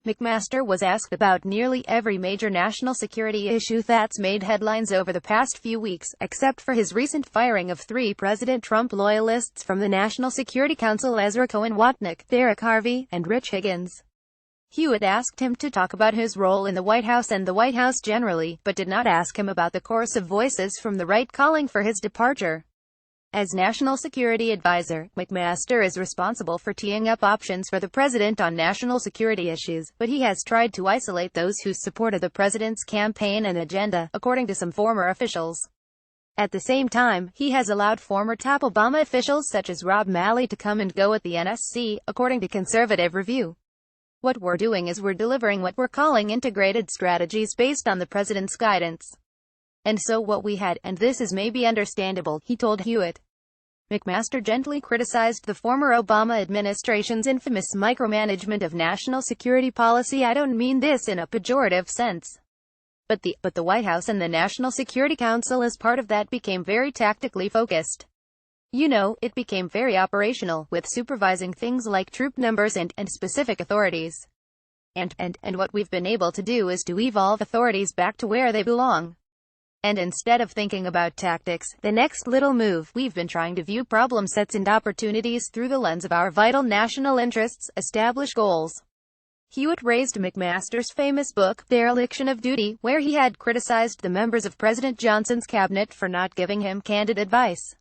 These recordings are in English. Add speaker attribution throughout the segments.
Speaker 1: McMaster was asked about nearly every major national security issue that's made headlines over the past few weeks, except for his recent firing of 3 President Trump loyalists from the National Security Council: Ezra Cohen Watnick, Derek Harvey, and Rich Higgins. Hewitt asked him to talk about his role in the White House and the White House generally, but did not ask him about the chorus of voices from the right calling for his departure. As National Security Advisor, McMaster is responsible for teeing up options for the president on national security issues, but he has tried to isolate those who supported the president's campaign and agenda, according to some former officials. At the same time, he has allowed former top Obama officials such as Rob Malley to come and go at the NSC, according to Conservative Review. What we're doing is we're delivering what we're calling integrated strategies based on the president's guidance. And so what we had, and this is maybe understandable, he told Hewitt. McMaster gently criticized the former Obama administration's infamous micromanagement of national security policy. I don't mean this in a pejorative sense. But the White House and the National Security Council as part of that became very tactically focused. You know, it became very operational, with supervising things like troop numbers and specific authorities. And what we've been able to do is to evolve authorities back to where they belong. And instead of thinking about tactics, the next little move, we've been trying to view problem sets and opportunities through the lens of our vital national interests, establish goals. Hewitt raised McMaster's famous book, Dereliction of Duty, where he had criticized the members of President Johnson's cabinet for not giving him candid advice.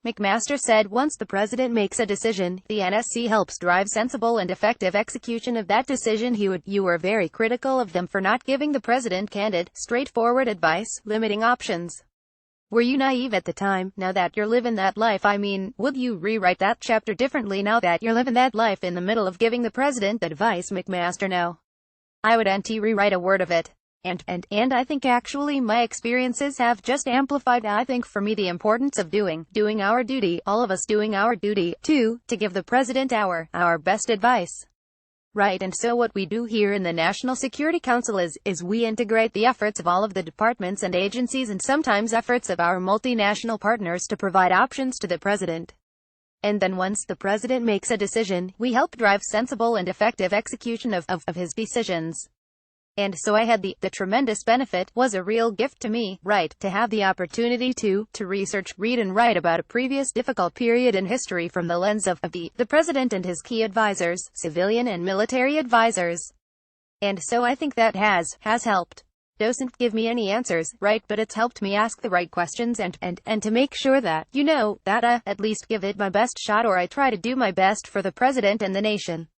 Speaker 1: McMaster said once the president makes a decision, the NSC helps drive sensible and effective execution of that decision. You were very critical of them for not giving the president candid, straightforward advice, limiting options. Were you naive at the time? Now that you're living that life, I mean, would you rewrite that chapter differently now that you're living that life in the middle of giving the president advice? McMaster: no. I would rewrite a word of it. And I think actually my experiences have just amplified, I think, for me, the importance of doing our duty, all of us doing our duty, to give the president our best advice. Right, and so what we do here in the National Security Council is we integrate the efforts of all of the departments and agencies and sometimes efforts of our multinational partners to provide options to the president. And then once the president makes a decision, we help drive sensible and effective execution of his decisions. And so I had the tremendous benefit, was a real gift to me, right, to have the opportunity to research, read and write about a previous difficult period in history from the lens of the president and his key advisors, civilian and military advisors. And so I think that has helped. Doesn't give me any answers, right, but it's helped me ask the right questions and to make sure that, that I at least give it my best shot, or I try to do my best for the president and the nation.